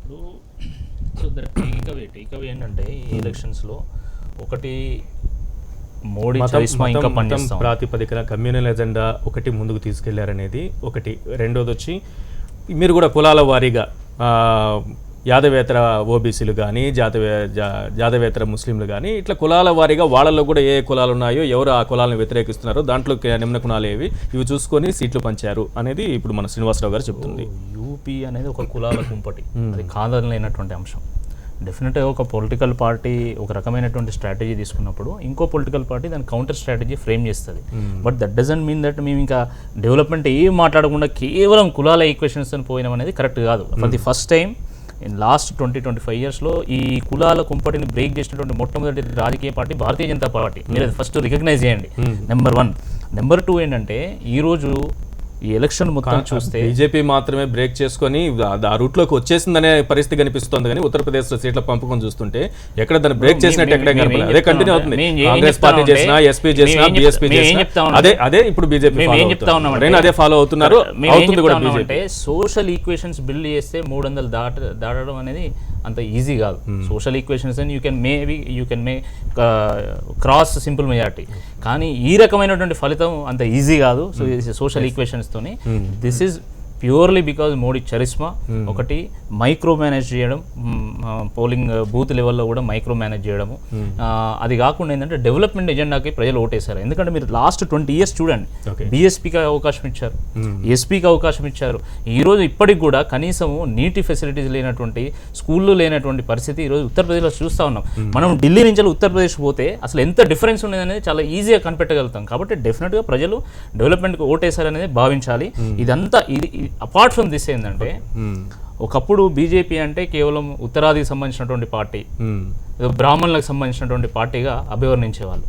So take away ఏంటంటే ఈ ఎలక్షన్స్లో ఒకటి మోడీ ఇంకా ప్రాతిపదికన కమ్యూనల్ ఎజెండా ఒకటి ముందుకు తీసుకెళ్లారనేది ఒకటి. రెండోది వచ్చి మీరు కూడా కులాల వారీగా యాదవేతర ఓబీసీలు కానీ జాదవేతర ముస్లింలు కానీ ఇట్లా కులాల వారీగా వాళ్ళల్లో కూడా ఏ కులాలు ఉన్నాయో ఎవరు ఆ కులాలను వ్యతిరేకిస్తున్నారో దాంట్లో నిమ్న కులాలు ఏవి ఇవి చూసుకొని సీట్లు పంచారు అనేది ఇప్పుడు మన శ్రీనివాసరావు గారు చెప్తుంది. యూపీ అనేది ఒక కులాల కుంపటి, అది కాదనలేనటువంటి అంశం. డెఫినెట్గా ఒక పొలిటికల్ పార్టీ ఒక రకమైనటువంటి స్ట్రాటజీ తీసుకున్నప్పుడు ఇంకో పొలిటికల్ పార్టీ దాని కౌంటర్ స్ట్రాటజీ ఫ్రేమ్ చేస్తుంది. But that doesn't mean that మేము ఇంకా డెవలప్మెంట్ ఏం మాట్లాడకుండా కేవలం కులాల ఈక్వేషన్స్ అని పోయినాం అనేది కరెక్ట్ కాదు. For the first time in last 20-25 ఇయర్స్లో ఈ కులాల కుంపటిని బ్రేక్ చేసినటువంటి మొట్టమొదటి రాజకీయ పార్టీ భారతీయ జనతా పార్టీ. మీరు అది ఫస్ట్ రికగ్నైజ్ చేయండి, నెంబర్ 1. నెంబర్ 2 ఏంటంటే ఈరోజు ఈ ఎలక్షన్ మొత్తం చూస్తే బీజేపీ మాత్రమే బ్రేక్ చేసుకొని ఆ రూట్లోకి వచ్చేసిందనే పరిస్థితి కనిపిస్తుంది. కానీ ఉత్తరప్రదేశ్లో సీట్ల పంపకం చూస్తుంటే ఎక్కడ దాన్ని బ్రేక్ చేసినట్టు ఎక్కడ కనపడలేదు. అదే కంటిన్యూ అవుతుంది. కాంగ్రెస్ పార్టీ చేసినా, ఎస్పీ చేసినా, బీఎస్పీ చేసినా అదే ఇప్పుడు బీజేపీ అదే ఫాలో అవుతున్నారు. అవుతుంది కూడా బీజేపీ. సోషల్ ఈక్వేషన్స్ బిల్డ్ చేస్తే 300 దాటడం అనేది అంత ఈజీ కాదు. సోషల్ ఈక్వేషన్స్ అని you can may cross simple majority, కానీ ఈ రకమైనటువంటి ఫలితం అంత ఈజీ కాదు. సో సోషల్ ఈక్వేషన్స్ తోని this is purely because Modi charisma. ఒకటి మైక్రో మేనేజ్ చేయడం, పోలింగ్ బూత్ లెవెల్లో కూడా మైక్రో మేనేజ్ చేయడము. అది కాకుండా ఏంటంటే డెవలప్మెంట్ ఎజెండాకి ప్రజలు ఓటేశారు. ఎందుకంటే మీరు లాస్ట్ 20 years చూడండి, బీఎస్పీకి అవకాశం ఇచ్చారు, ఎస్పీకి అవకాశం ఇచ్చారు. ఈరోజు ఇప్పటికి కూడా కనీసం నీటి ఫెసిలిటీస్ లేనటువంటి, స్కూళ్ళు లేనటువంటి పరిస్థితి ఈరోజు ఉత్తరప్రదేశ్లో చూస్తూ ఉన్నాం. మనం ఢిల్లీ నుంచి ఉత్తరప్రదేశ్ పోతే అసలు ఎంత డిఫరెన్స్ ఉండేది అనేది చాలా ఈజీగా కనిపెట్టగలుగుతాం. కాబట్టి డెఫినెట్గా ప్రజలు డెవలప్మెంట్కి ఓటేశారనేది భావించాలి. ఇదంతా ఇది అపార్ట్ ఫ్రమ్ దిస్ ఏంటంటే ఒకప్పుడు బీజేపీ అంటే కేవలం ఉత్తరాదికి సంబంధించినటువంటి పార్టీ, ఏదో బ్రాహ్మణులకు సంబంధించినటువంటి పార్టీగా అభివర్ణించేవాళ్ళు.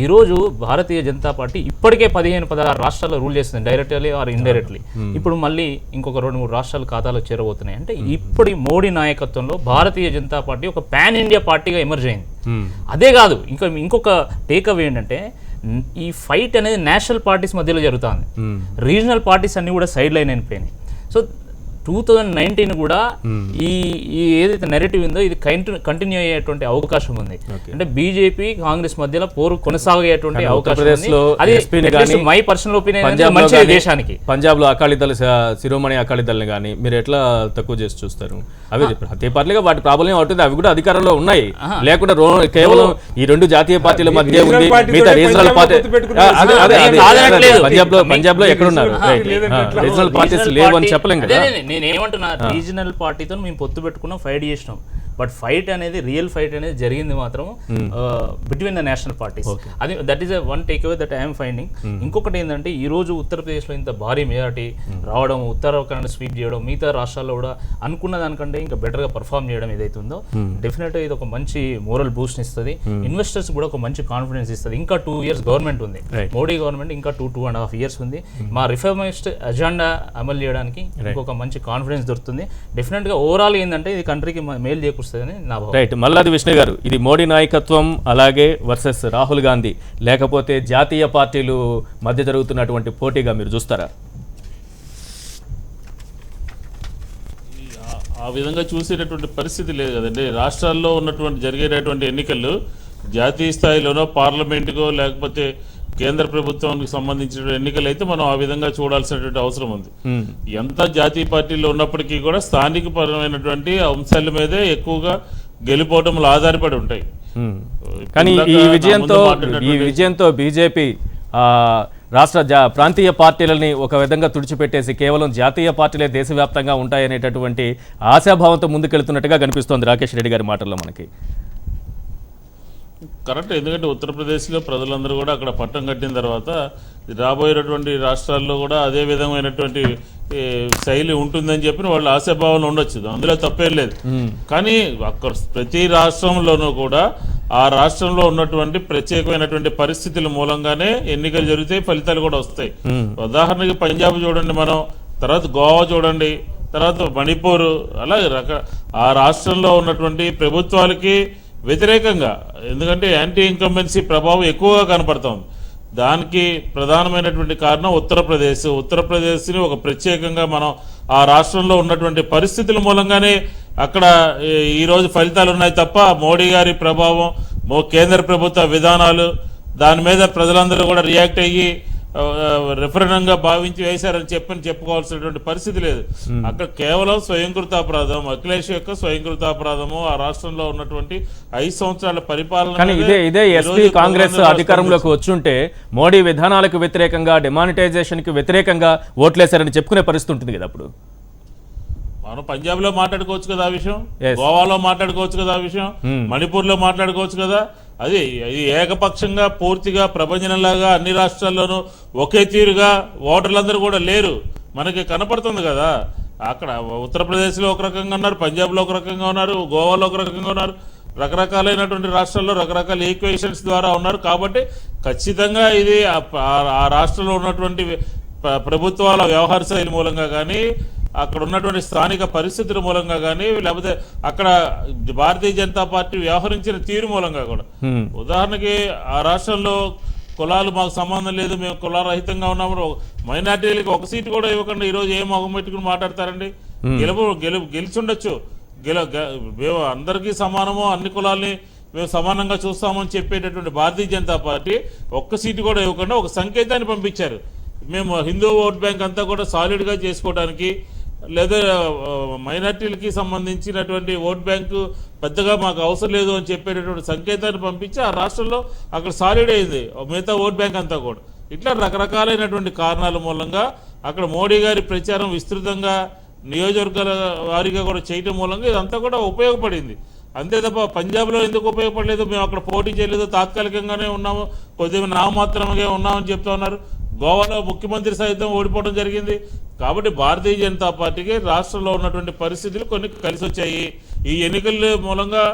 ఈరోజు భారతీయ జనతా పార్టీ ఇప్పటికే 15-16 రాష్ట్రాల్లో రూల్ చేస్తుంది, డైరెక్ట్లీ ఆర్ ఇండైరెక్ట్లీ. ఇప్పుడు మళ్ళీ ఇంకొక 2-3 రాష్ట్రాలు ఖాతాలో చేరబోతున్నాయి. అంటే ఇప్పుడు మోడీ నాయకత్వంలో భారతీయ జనతా పార్టీ ఒక పాన్ ఇండియా పార్టీగా ఎమర్జ్ అయింది. అదే కాదు, ఇంకొక టేక్అవే ఏంటంటే ఈ ఫైట్ అనేది నేషనల్ పార్టీస్ మధ్యలో జరుగుతుంది. రీజనల్ పార్టీస్ అన్ని కూడా సైడ్ లైన్ అయిపోయినాయి. సో 2019 కూడా ఈ ఏదైతే నెరేటివ్ ఉందో ఇది కంటిన్యూ అయ్యేటువంటి అవకాశం ఉంది. అంటే బీజేపీ కాంగ్రెస్ మధ్యలో పోరు కొనసాగేటువంటి అవకాశం ఉంది. మై పర్సనల్ ఒపీనియన్ మంచి దేశానికి. పంజాబ్ లో అకాలీదళ శిరోమణి అకాలీదళని కానీ మీరు ఎట్లా తక్కువ చేసి చూస్తారు? అవి ప్రతి పార్టీగా వాటి ప్రాబ్లం అవుతుంది, అవి కూడా అధికారంలో ఉన్నాయి. లేకుండా కేవలం ఈ 2 జాతీయ పార్టీల మధ్య ఉంది. మిగతా రీజనల్ పార్టీ పంజాబ్ లో ఎక్కడున్నారు? రీజనల్ పార్టీస్ లేవు అని చెప్పలేం కదా. నేనేమంటున్నా, రీజనల్ పార్టీతో మేము పొత్తు పెట్టుకున్నాం, ఫైట్ చేసినాం. బట్ ఫైట్ అనేది, రియల్ ఫైట్ అనేది జరిగింది మాత్రం బిట్వీన్ ద నేషనల్ పార్టీస్. అది that is one take away that I'm finding. ఇంకొకటి ఏంటంటే ఈ రోజు ఉత్తరప్రదేశ్లో ఇంత భారీ మెజారిటీ రావడం, ఉత్తరాఖండ్ స్వీప్ చేయడం, మిగతా రాష్ట్రాల్లో కూడా అనుకున్న దానికంటే ఇంకా బెటర్గా పర్ఫామ్ చేయడం ఏదైతే ఉందో డెఫినెట్గా ఇది ఒక మంచి మోరల్ బూస్ట్ ఇస్తుంది. ఇన్వెస్టర్స్ కూడా ఒక మంచి కాన్ఫిడెన్స్ ఇస్తుంది. ఇంకా 2 years గవర్నమెంట్ ఉంది, మోడీ గవర్నమెంట్ ఇంకా 2.5 years ఉంది. మా రిఫార్మిస్ట్ అజెండా అమలు చేయడానికి ఇంకొక మంచి కాన్ఫిడెన్స్ దొరుకుతుంది. డెఫినెట్గా ఓవరాల్ ఏంటంటే ఇది కంట్రీకి మేలు చేకూరుస్తుంది. రైట్. మల్లాది విష్ణు గారు, ఇది మోడీ నాయకత్వం అలాగే వర్సెస్ రాహుల్ గాంధీ, లేకపోతే జాతీయ పార్టీలు మధ్య జరుగుతున్నటువంటి పోటీగా మీరు చూస్తారా? ఆ విధంగా చూసేటటువంటి పరిస్థితి లేదు కదండి. రాష్ట్రాల్లో ఉన్నటువంటి జరిగేటటువంటి ఎన్నికలు జాతీయ స్థాయిలోనో పార్లమెంటుకో లేకపోతే కేంద్ర ప్రభుత్వానికి సంబంధించిన ఎన్నికలు అయితే మనం ఆ విధంగా చూడాల్సినటువంటి అవసరం ఉంది. ఎంత జాతీయ పార్టీలో ఉన్నప్పటికీ కూడా స్థానిక పరమైనటువంటి అంశాల మీదే ఎక్కువగా గెలుపోవటంలో ఆధారపడి ఉంటాయి. కానీ ఈ విజయంతో బీజేపీ రాష్ట్ర ప్రాంతీయ పార్టీలని ఒక విధంగా తుడిచిపెట్టేసి కేవలం జాతీయ పార్టీలే దేశవ్యాప్తంగా ఉంటాయనేటటువంటి ఆశాభావంతో ముందుకెళ్తున్నట్టుగా కనిపిస్తోంది రాకేష్ రెడ్డి గారి మాటల్లో మనకి. కరెక్ట్. ఎందుకంటే ఉత్తరప్రదేశ్లో ప్రజలందరూ కూడా అక్కడ పట్టం కట్టిన తర్వాత రాబోయేటటువంటి రాష్ట్రాల్లో కూడా అదే విధమైనటువంటి శైలి ఉంటుందని చెప్పి వాళ్ళు ఆశాభావం ఉండొచ్చు, అందులో తప్పేం లేదు. కానీ అక్కడ ప్రతి రాష్ట్రంలోనూ కూడా ఆ రాష్ట్రంలో ఉన్నటువంటి ప్రత్యేకమైనటువంటి పరిస్థితుల మూలంగానే ఎన్నికలు జరిగితే ఫలితాలు కూడా వస్తాయి. ఉదాహరణకి పంజాబ్ చూడండి మనం, తర్వాత గోవా చూడండి, తర్వాత మణిపూర్, అలాగే ఆ రాష్ట్రంలో ఉన్నటువంటి ప్రభుత్వాలకి వ్యతిరేకంగా, ఎందుకంటే యాంటీ ఇన్కంబెన్సీ ప్రభావం ఎక్కువగా కనపడుతోంది. దానికి ప్రధానమైనటువంటి కారణం ఉత్తరప్రదేశ్ని ఒక ప్రత్యేకంగా మనం ఆ రాష్ట్రంలో ఉన్నటువంటి పరిస్థితుల మూలంగానే అక్కడ ఈరోజు ఫలితాలు ఉన్నాయి తప్ప మోడీ గారి ప్రభావం, కేంద్ర ప్రభుత్వ విధానాలు దాని మీద ప్రజలందరూ కూడా రియాక్ట్ అయ్యి రెఫరెండంగా భావించి వేశారని చెప్పుకోవాల్సినటువంటి పరిస్థితి లేదు. అక్కడ కేవలం స్వయంకృతాపరాధం, అఖిలేష్ యొక్క స్వయంకృతాపరాధము, ఆ రాష్ట్రంలో ఉన్నటువంటి 5 సంవత్సరాల పరిపాలన. ఇదే ఎస్పీ కాంగ్రెస్ అధికారంలోకి వచ్చుంటే మోడీ విధానాలకు వ్యతిరేకంగా, డిమానిటైజేషన్ కి వ్యతిరేకంగా ఓట్లేశారని చెప్పుకునే పరిస్థితి ఉంటుంది కదా. అప్పుడు మనం పంజాబ్ లో మాట్లాడుకోవచ్చు కదా ఆ విషయం, గోవాలో మాట్లాడుకోవచ్చు కదా ఆ విషయం, మణిపూర్ లో మాట్లాడుకోవచ్చు కదా. అది ఏకపక్షంగా పూర్తిగా ప్రభంజనంలాగా అన్ని రాష్ట్రాల్లోనూ ఒకే తీరుగా ఓటర్లందరూ కూడా లేరు, మనకి కనపడుతుంది కదా. అక్కడ ఉత్తరప్రదేశ్లో ఒక రకంగా ఉన్నారు, పంజాబ్లో ఒక రకంగా ఉన్నారు, గోవాలో ఒక రకంగా ఉన్నారు, రకరకాలైనటువంటి రాష్ట్రాల్లో రకరకాల ఈక్వేషన్స్ ద్వారా ఉన్నారు. కాబట్టి ఖచ్చితంగా ఇది ఆ రాష్ట్రంలో ఉన్నటువంటి ప్రభుత్వాల వ్యవహార శైలి మూలంగా కానీ, అక్కడ ఉన్నటువంటి స్థానిక పరిస్థితుల మూలంగా కానీ, లేకపోతే అక్కడ భారతీయ జనతా పార్టీ వ్యవహరించిన తీరు మూలంగా కూడా. ఉదాహరణకి ఆ రాష్ట్రంలో కులాలు మాకు సంబంధం లేదు, మేము కులారహితంగా ఉన్నాము, మైనార్టీలకు ఒక సీటు కూడా ఇవ్వకుండా ఈరోజు ఏం మొహం పెట్టుకుని మాట్లాడతారండి. గెలిచుండొచ్చు, మేము అందరికీ సమానము, అన్ని కులాల్ని మేము సమానంగా చూస్తామని చెప్పేటటువంటి భారతీయ జనతా పార్టీ ఒక్క సీటు కూడా ఇవ్వకుండా ఒక సంకేతాన్ని పంపించారు. మేము హిందూ ఓట్ బ్యాంక్ అంతా కూడా సాలిడ్గా చేసుకోవడానికి, లేదా మైనార్టీలకి సంబంధించినటువంటి ఓట్ బ్యాంకు పెద్దగా మాకు అవసరం లేదు అని చెప్పేటటువంటి సంకేతాన్ని పంపించి ఆ రాష్ట్రంలో అక్కడ సాలిడ్ అయింది మిగతా ఓట్ బ్యాంక్ అంతా కూడా. ఇట్లా రకరకాలైనటువంటి కారణాల మూలంగా అక్కడ మోడీ గారి ప్రచారం విస్తృతంగా నియోజకవర్గాల వారీగా కూడా చేయటం మూలంగా ఇదంతా కూడా ఉపయోగపడింది. అంతే తప్ప పంజాబ్లో ఎందుకు ఉపయోగపడలేదు, మేము అక్కడ పోటీ చేయలేదు, తాత్కాలికంగానే ఉన్నాము, కొద్దిగా నామమాత్రంగా ఉన్నామని చెప్తా ఉన్నారు. గోవాలో ముఖ్యమంత్రి సైతం ఓడిపోవడం జరిగింది. కాబట్టి భారతీయ జనతా పార్టీకి రాష్ట్రంలో ఉన్నటువంటి పరిస్థితులు కొన్ని కలిసి వచ్చాయి. ఈ ఎన్నికల మూలంగా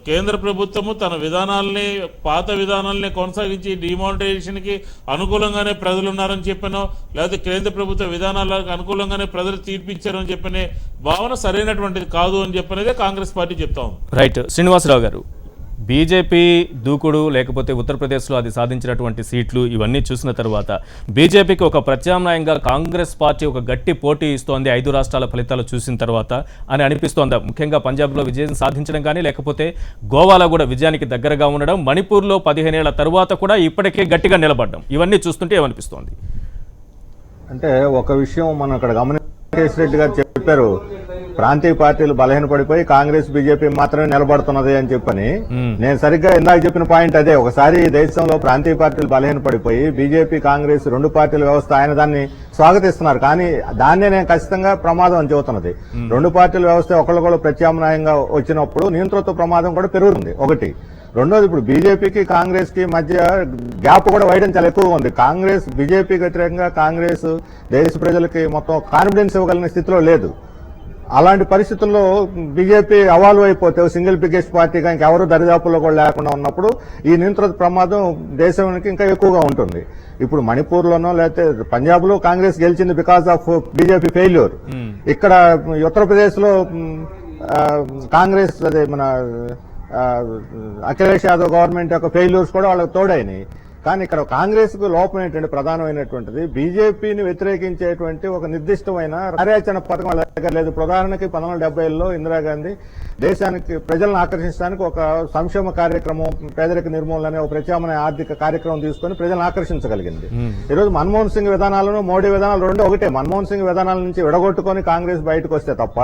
కేంద్ర ప్రభుత్వము తన విధానాలని, పాత విధానాలని కొనసాగించి డిమానిటైజేషన్కి అనుకూలంగానే ప్రజలు ఉన్నారని చెప్పాను, లేకపోతే కేంద్ర ప్రభుత్వ విధానాలకు అనుకూలంగానే ప్రజలు తీర్పిచ్చారని చెప్పనే భావన సరైనటువంటిది కాదు అని చెప్పనేదే కాంగ్రెస్ పార్టీ చెప్తా ఉంది. రైట్. శ్రీనివాసరావు గారు, బీజేపీ దూకుడు, లేకపోతే ఉత్తరప్రదేశ్లో అది సాధించినటువంటి సీట్లు ఇవన్నీ చూసిన తర్వాత బీజేపీకి ఒక ప్రత్యామ్నాయంగా కాంగ్రెస్ పార్టీ ఒక గట్టి పోటీ ఇస్తోంది 5 రాష్ట్రాల ఫలితాలు చూసిన తర్వాత అని అనిపిస్తోందా? ముఖ్యంగా పంజాబ్లో విజయం సాధించడం కానీ, లేకపోతే గోవాలో కూడా విజయానికి దగ్గరగా ఉండడం, మణిపూర్లో 15 ఏళ్ల తర్వాత కూడా ఇప్పటికే గట్టిగా నిలబడడం, ఇవన్నీ చూస్తుంటే ఏమనిపిస్తోంది? అంటే ఒక విషయం మనం ఇక్కడ గమనించేసి రెడ్డి గారు చెప్పారు, ప్రాంతీయ పార్టీలు బలహీనపడిపోయి కాంగ్రెస్ బీజేపీ మాత్రమే నిలబడుతున్నది అని చెప్పని. నేను సరిగ్గా ఇందాక చెప్పిన పాయింట్ అదే. ఒకసారి దేశంలో ప్రాంతీయ పార్టీలు బలహీనపడిపోయి బీజేపీ కాంగ్రెస్ 2 పార్టీల వ్యవస్థ ఆయన దాన్ని స్వాగతిస్తున్నారు, కానీ దాన్నే నేను ఖచ్చితంగా ప్రమాదం అని చెబుతున్నది. 2 పార్టీల వ్యవస్థ ఒకళ్ళొకళ్ళు ప్రత్యామ్నాయంగా వచ్చినప్పుడు నియంతృత్వ ప్రమాదం కూడా పెరుగుతుంది. ఒకటి. రెండోది, ఇప్పుడు బీజేపీకి కాంగ్రెస్ కి మధ్య గ్యాప్ కూడా వైడెన్ చాలా ఎక్కువగా ఉంది. కాంగ్రెస్ బీజేపీకి వ్యతిరేకంగా కాంగ్రెస్ దేశ ప్రజలకి మొత్తం కాన్ఫిడెన్స్ ఇవ్వగలిగిన స్థితిలో లేదు. అలాంటి పరిస్థితుల్లో బీజేపీ అవాల్వ్ అయిపోతే సింగిల్ బిగ్గెస్ట్ పార్టీగా ఇంకెవరు దరిదాపుల్లో కూడా లేకుండా ఉన్నప్పుడు ఈ నియంత్రణ ప్రమాదం దేశానికి ఇంకా ఎక్కువగా ఉంటుంది. ఇప్పుడు మణిపూర్లోనో లేకపోతే పంజాబ్లో కాంగ్రెస్ గెలిచింది బికాస్ ఆఫ్ బీజేపీ ఫెయిల్యూర్. ఇక్కడ ఉత్తరప్రదేశ్ లో కాంగ్రెస్ అదే మన అఖిలేష్ యాదవ్ గవర్నమెంట్ యొక్క ఫెయిల్యూర్స్ కూడా వాళ్ళకి తోడైనాయి. కానీ ఇక్కడ కాంగ్రెస్ కు లోపం ఏంటంటే ప్రధానమైనటువంటిది బీజేపీని వ్యతిరేకించేటువంటి ఒక నిర్దిష్టమైన కార్యాచరణ పథకం వాళ్ళ దగ్గర లేదు. ఉదాహరణకి 1970లో ఇందిరాగాంధీ దేశానికి ప్రజలను ఆకర్షించడానికి ఒక సంక్షేమ కార్యక్రమం, పేదరిక నిర్మూలన అనే ఒక ప్రత్యామ్నాయ ఆర్థిక కార్యక్రమం తీసుకుని ప్రజలను ఆకర్షించగలిగింది. ఈరోజు మన్మోహన్ సింగ్ విధానాలను మోడీ విధానాలు రెండు ఒకటే. మన్మోహన్ సింగ్ విధానాల నుంచి విడగొట్టుకొని కాంగ్రెస్ బయటకు వస్తే తప్ప,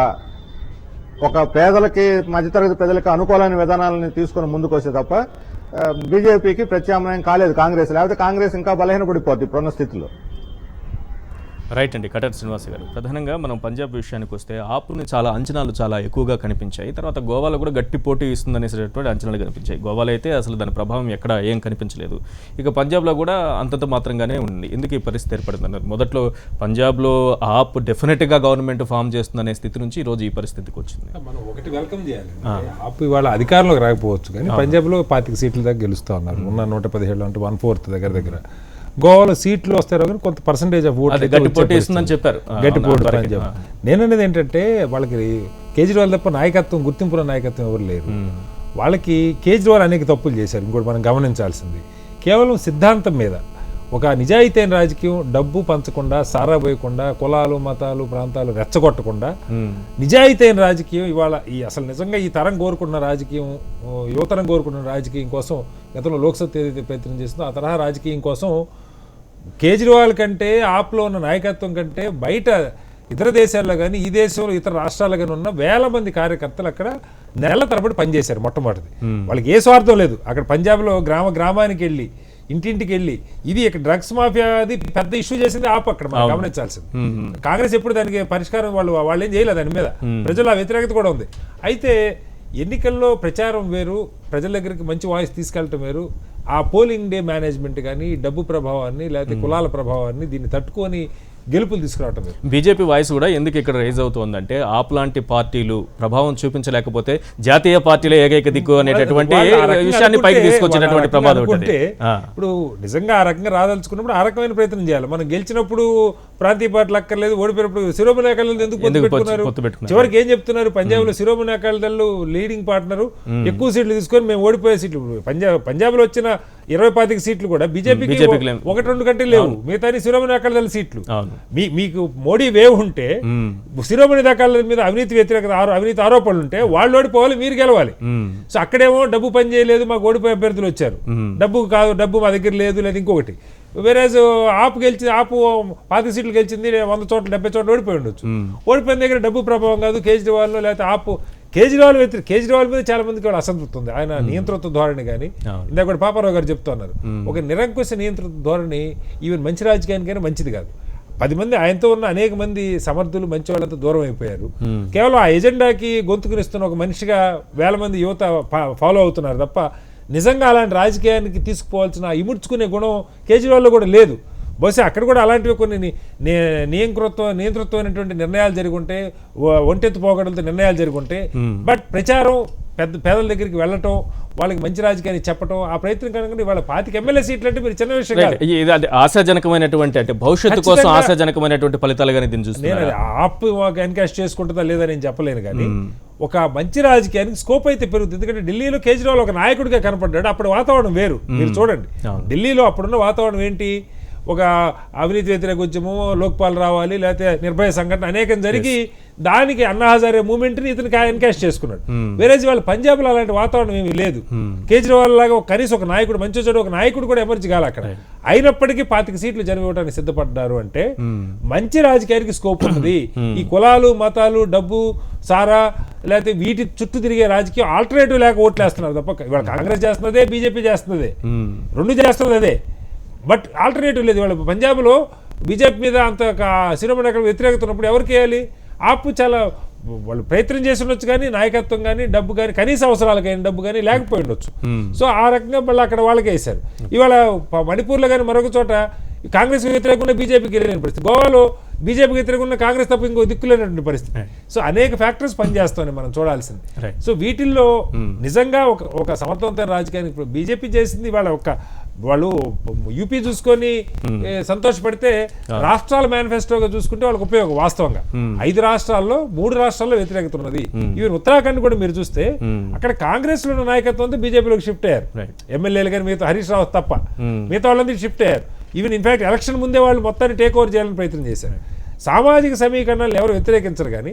ఒక పేదలకి మధ్యతరగతి ప్రజలకు అనుకూలమైన విధానాలను తీసుకుని ముందుకు వస్తే తప్ప బీజేపీకి ప్రత్యామ్నాయం కాలేదు కాంగ్రెస్. లేకపోతే కాంగ్రెస్ ఇంకా బలహీనపడిపోద్ది ఇప్పుడున్న స్థితిలో. రైట్ అండి. కటక్ శ్రీనివాస్ గారు, ప్రధానంగా మనం పంజాబ్ విషయానికి వస్తే ఆపుని అంచనాలు చాలా ఎక్కువగా కనిపించాయి. తర్వాత గోవాలో కూడా గట్టి పోటీ ఇస్తుందనేసేటటువంటి అంచనాలు కనిపించాయి. గోవాలో అయితే అసలు దాని ప్రభావం ఎక్కడ ఏం కనిపించలేదు. ఇక పంజాబ్లో కూడా అంతంత మాత్రంగానే ఉంది. ఎందుకు ఈ పరిస్థితి ఏర్పడిందన్నారు? మొదట్లో పంజాబ్లో ఆప్ డెఫినెట్గా గవర్నమెంట్ ఫామ్ చేస్తుందనే స్థితి నుంచి ఈరోజు ఈ పరిస్థితికి వచ్చింది. మనం ఒకటి వెల్కమ్ చేయాలి. ఆప్ ఇవాళ అధికారంలోకి రాకపోవచ్చు, కానీ పంజాబ్లో 25 సీట్ల దగ్గర గెలుస్తూ ఉన్నారు. ఉన్న 117 అంటే 1/4 దగ్గర. గోవాలో సీట్లు వస్తారో కానీ కొంత పర్సంటేజ్ ఆఫ్ ఓట్లు గట్టి పోటీ ఇస్తుందని చెప్పారు. గట్టి పోటీ పంజాబ్. నేననేది ఏంటంటే వాళ్ళకి కేజ్రీవాల్ తప్ప నాయకత్వం, గుర్తింపుల నాయకత్వం ఎవరు లేరు. వాళ్ళకి కేజ్రీవాల్ అనేక తప్పులు చేశారు. ఇంకోటి మనం గమనించాల్సింది, కేవలం సిద్ధాంతం మీద ఒక నిజాయితీ అయిన రాజకీయం డబ్బు పంచకుండా, సారా పోయకుండా, కులాలు మతాలు ప్రాంతాలు రెచ్చగొట్టకుండా నిజాయితీ అయిన రాజకీయం ఇవాళ అసలు నిజంగా ఈ తరం కోరుకున్న రాజకీయం, యువతరం కోరుకున్న రాజకీయం కోసం గతంలో లోక్సభ ఏదైతే ప్రయత్నం చేస్తుందో ఆ తరహా రాజకీయం కోసం కేజ్రీవాల్ కంటే, ఆప్లో ఉన్న నాయకత్వం కంటే బయట ఇతర దేశాల్లో కానీ ఈ దేశంలో ఇతర రాష్ట్రాల్లో కానీ ఉన్న వేల మంది కార్యకర్తలు అక్కడ నెలల తరబడి పనిచేశారు. మొట్టమొదటి వాళ్ళకి ఏ స్వార్థం లేదు. అక్కడ పంజాబ్లో గ్రామానికి వెళ్ళి, ఇంటింటికి వెళ్ళి, ఇది ఇక్కడ డ్రగ్స్ మాఫియా అది పెద్ద ఇష్యూ చేసింది అక్కడ మనం గమనించాల్సింది. కాంగ్రెస్ ఎప్పుడు దానికి పరిష్కారం వాళ్ళు ఏం చేయలేదు. దాని మీద ప్రజల వ్యతిరేకత కూడా ఉంది. అయితే ఎన్నికల్లో ప్రచారం వేరు, ప్రజల దగ్గరికి మంచి వాయిస్ తీసుకెళ్ళటం వేరు. ఆ పోలింగ్ డే మేనేజ్మెంట్ కానీ, డబ్బు ప్రభావాన్ని లేకపోతే కులాల ప్రభావాన్ని దీన్ని తట్టుకొని గెలుపులు తీసుకురావటం. బీజేపీ వాయిస్ కూడా ఎందుకు ఇక్కడ రైజ్ అవుతుందంటే ఆప్ లాంటి పార్టీలు ప్రభావం చూపించలేకపోతే జాతీయ పార్టీలే ఏకైక దిక్కు అనేటటువంటి విషయాన్ని పైకి తీసుకొచ్చినటువంటి ప్రమాదం ఉంటుంది. ఇప్పుడు నిజంగా ఆ రకంగా రాదలుచుకున్నప్పుడు ఆ రకమైన ప్రయత్నం చేయాలి. మనం గెలిచినప్పుడు ప్రాంతీయ పార్టీలు అక్కర్లేదు, ఓడిపోయినప్పుడు శిరోమణి అకాలీదళ్ ఎందుకు పెట్టుకున్నారు? చివరికి ఏం చెప్తున్నారు? పంజాబ్ లో శిరోమణి అకాలీదళ్ లీడింగ్ పార్ట్నర్, ఎక్కువ సీట్లు తీసుకొని మేము ఓడిపోయే సీట్లు. పంజాబ్ లో వచ్చిన 20-25 సీట్లు కూడా బీజేపీకి 1-2 కంటే లేవు. మిగతా శిరోమణి అకాలీదళ్ సీట్లు. మీకు మోడీ వేవ్ ఉంటే శిరోమణి అకాలీదళ్ మీద అవినీతి ఆరోపణలు ఉంటే వాళ్ళు ఓడిపోవాలి, మీరు గెలవాలి. సో అక్కడేమో డబ్బు పని చేయలేదు, మాకు ఓడిపోయే అభ్యర్థులు వచ్చారు. డబ్బు మా దగ్గర లేదు, లేదా ఇంకొకటి. వేరేజ్ ఆపు 5 సీట్లు గెలిచింది, 100 చోట్ల 70 చోట్ల ఓడిపోయి ఉండొచ్చు. ఓడిపోయిన దగ్గర డబ్బు ప్రభావం కాదు, కేజ్రీవాల్ లేకపోతే ఆపు. కేజ్రీవాల్ మీద చాలా మందికి వాళ్ళు అసంతృప్తి ఉంది. ఆయన నియంతృత్వ ధోరణి కానీ, ఇందాక కూడా పాపారావు గారు చెప్తున్నారు, ఒక నిరంకుశ నియంతృత్వ ధోరణి ఈవెన్ మంచి రాజకీయానికైనా మంచిది కాదు. 10 మంది ఆయనతో ఉన్న అనేక మంది సమర్థులు మంచి వాళ్ళంతా దూరం అయిపోయారు. కేవలం ఆ ఎజెండాకి గొంతుకునిస్తున్న ఒక మనిషిగా వేల మంది యువత ఫాలో అవుతున్నారు తప్ప నిజంగా అలాంటి రాజకీయానికి తీసుకుపోవాల్సిన ఇముడ్చుకునే గుణం కేజ్రీవాల్లో కూడా లేదు. బహుశా అక్కడ కూడా అలాంటివి కొన్ని నియంతృత్వమైనటువంటి నిర్ణయాలు జరుగుంటే, ఒంటెత్తు పోగడంతో నిర్ణయాలు జరుగుంటే, బట్ ప్రచారం పేదల దగ్గరికి వెళ్ళటం, వాళ్ళకి మంచి రాజకీయాన్ని చెప్పటం, ఆ ప్రయత్నం కనుక వాళ్ళ 25 ఎమ్మెల్యే సీట్లు అంటే మీరు చిన్న విషయం కాదు. ఇది ఆశాజనకమైనటువంటి, అంటే భవిష్యత్తు కోసం ఆశాజనకమైనటువంటి ఫలితాలుగా దీన్ని చూస్తున్నాను. నేను ఆప్ ఎన్కాష్ చేసుకుంటుందా లేదా నేను చెప్పలేను, కానీ ఒక మంచి రాజకీయానికి స్కోప్ అయితే పెరుగుతుంది. ఎందుకంటే ఢిల్లీలో కేజ్రీవాల్ ఒక నాయకుడిగా కనపడ్డాడు. అప్పుడు వాతావరణం వేరు. మీరు చూడండి, ఢిల్లీలో అప్పుడున్న వాతావరణం ఏంటి? ఒక అవినీతి వ్యతిరేక ఉద్యమం, లోక్పాల్ రావాలి, లేకపోతే నిర్భయ సంఘటన అనేకం జరిగి దానికి అన్నా హజారే మూవ్మెంట్ని ఇతనికి ఎన్కాష్ చేసుకున్నాడు. వేరేజ్ వాళ్ళు పంజాబ్లో అలాంటి వాతావరణం ఏమీ లేదు. కేజ్రీవాల్ లాగా కనీసం ఒక నాయకుడు, మంచి చెడు ఒక నాయకుడు కూడా ఎమర్జీ కాలే అక్కడ. అయినప్పటికీ 25 సీట్లు జరగడానికి సిద్ధపడ్డారు అంటే మంచి రాజకీయానికి స్కోప్ ఉన్నది. ఈ కులాలు మతాలు, డబ్బు, సారా లేకపోతే వీటి చుట్టూ తిరిగే రాజకీయం ఆల్టర్నేటివ్ లేక ఓట్లు వేస్తున్నారు తప్ప. ఇవాళ కాంగ్రెస్ చేస్తున్నదే, బీజేపీ చేస్తున్నదే, రెండు చేస్తున్నది అదే. బట్ ఆల్టర్నేటివ్ లేదు. వాళ్ళు పంజాబ్లో బీజేపీ మీద అంత శిరోమణి అక్కడ వ్యతిరేకత ఉన్నప్పుడు ఎవరికి వేయాలి? ఆపు చాలా వాళ్ళు ప్రయత్నం చేసి ఉండొచ్చు, కానీ నాయకత్వం కానీ డబ్బు కానీ కనీస అవసరాలకైనా డబ్బు కానీ లేకపోయి ఉండొచ్చు. సో ఆ రకంగా మళ్ళీ అక్కడ వాళ్ళకి వేశారు. ఇవాళ మణిపూర్లో కానీ మరొక చోట కాంగ్రెస్ వ్యతిరేకంగా బీజేపీకి వెళ్ళలేని పరిస్థితి, గోవాలో బీజేపీకి వ్యతిరేకంగా కాంగ్రెస్ తప్ప ఇంకో దిక్కులేనటువంటి పరిస్థితి. సో అనేక ఫ్యాక్టర్స్ పనిచేస్తామని మనం చూడాల్సింది. సో వీటిల్లో నిజంగా ఒక సమర్థవంతమైన రాజకీయానికి బీజేపీ చేసింది. వాళ్ళు యూపీ చూసుకొని సంతోషపడితే రాష్ట్రాల మేనిఫెస్టోగా చూసుకుంటే వాళ్ళకి ఉపయోగం. వాస్తవంగా 5 రాష్ట్రాల్లో 3 రాష్ట్రాల్లో వ్యతిరేకత ఉన్నది. ఈవెన్ ఉత్తరాఖండ్ కూడా మీరు చూస్తే అక్కడ కాంగ్రెస్ లో నాయకత్వంతో బీజేపీలోకి షిఫ్ట్ అయ్యారు ఎమ్మెల్యేలు, కానీ మిగతా హరీష్ రావు తప్ప మిగతా వాళ్ళందరూ షిఫ్ట్ అయ్యారు. ఈవెన్ ఇన్ఫాక్ట్ ఎలక్షన్ ముందే వాళ్ళు మొత్తాన్ని టేక్ ఓవర్ చేయాలని ప్రయత్నం చేశారు. సామాజిక సమీకరణాలు ఎవరు వ్యతిరేకించరు, కానీ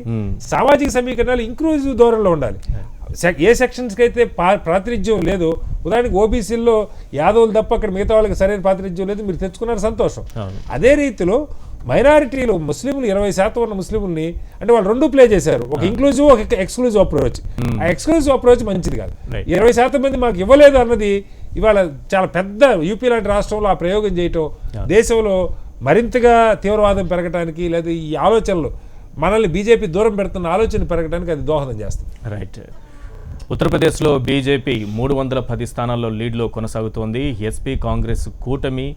సామాజిక సమీకరణాలు ఇంక్లూజివ్ ధోరణిలో ఉండాలి. ఏ సెక్షన్స్కి అయితే ప్రాతినిధ్యం లేదు, ఉదాహరణకి ఓబీసీల్లో యాదవులు తప్ప అక్కడ మిగతా వాళ్ళకి సరైన ప్రాతినిధ్యం లేదు, మీరు తెచ్చుకున్నారు సంతోషం. అదే రీతిలో మైనారిటీలు ముస్లింలు 20% ఉన్న ముస్లింలని అంటే వాళ్ళు రెండు ప్లే చేశారు, ఒక ఇంక్లూజివ్ ఒక ఎక్స్క్లూజివ్ అప్రోచ్. ఆ ఎక్స్క్లూజివ్ అప్రోచ్ మంచిది కాదు. 20% మంది మాకు ఇవ్వలేదు అన్నది ఇవాళ చాలా పెద్ద యూపీ లాంటి రాష్ట్రంలో ఆ ప్రయోగం చేయటం దేశంలో మరింతగా తీవ్రవాదం పెరగడానికి, లేదా ఈ ఆలోచనలు మనల్ని బీజేపీ దూరం పెడుతున్న ఆలోచన పెరగడానికి అది దోహదం చేస్తుంది. రైట్. ఉత్తరప్రదేశ్లో బీజేపీ 310 స్థానాల్లో లీడ్లో కొనసాగుతోంది. ఎస్పీ కాంగ్రెస్ కూటమి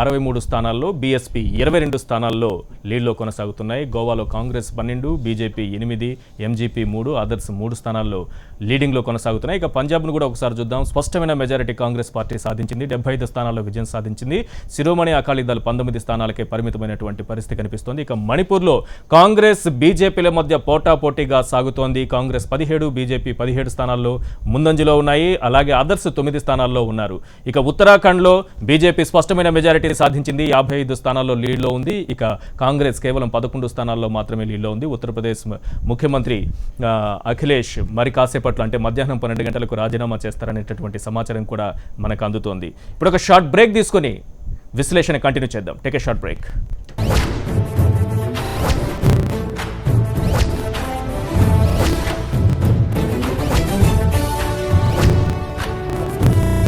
63 స్థానాల్లో, బీఎస్పీ 22 స్థానాల్లో లీడ్లో కొనసాగుతున్నాయి. గోవాలో కాంగ్రెస్ 12, బీజేపీ 8, ఎంజీపీ 3, అదర్స్ 3 స్థానాల్లో లీడింగ్లో కొనసాగుతున్నాయి. ఇక పంజాబ్ను కూడా ఒకసారి చూద్దాం. స్పష్టమైన మెజారిటీ కాంగ్రెస్ పార్టీ సాధించింది, 75 స్థానాల్లో విజయం సాధించింది. శిరోమణి అకాలీదళ్ 19 స్థానాలకే పరిమితమైనటువంటి పరిస్థితి కనిపిస్తోంది. ఇక మణిపూర్లో కాంగ్రెస్ బీజేపీల మధ్య పోటాపోటీగా సాగుతోంది. కాంగ్రెస్ 17, బీజేపీ 17 స్థానాల్లో ముందంజలో ఉన్నాయి. అలాగే అదర్స్ 9 స్థానాల్లో ఉన్నారు. ఇక ఉత్తరాఖండ్లో బీజేపీ స్పష్టమైన మెజారిటీని సాధించింది, 55 స్థానాల్లో లీడ్లో ఉంది. ఇక కాంగ్రెస్ కేవలం 11 స్థానాల్లో మాత్రమే లీడ్లో ఉంది. ఉత్తరప్రదేశ్ ముఖ్యమంత్రి అఖిలేష్ మరి కాసేపట్లో అంటే మధ్యాహ్నం 12 గంటలకు రాజీనామా చేస్తారనేటటువంటి సమాచారం కూడా మనకు అందుతోంది. ఇప్పుడు ఒక షార్ట్ బ్రేక్ తీసుకొని విశ్లేషణ కంటిన్యూ చేద్దాం. Take a short break.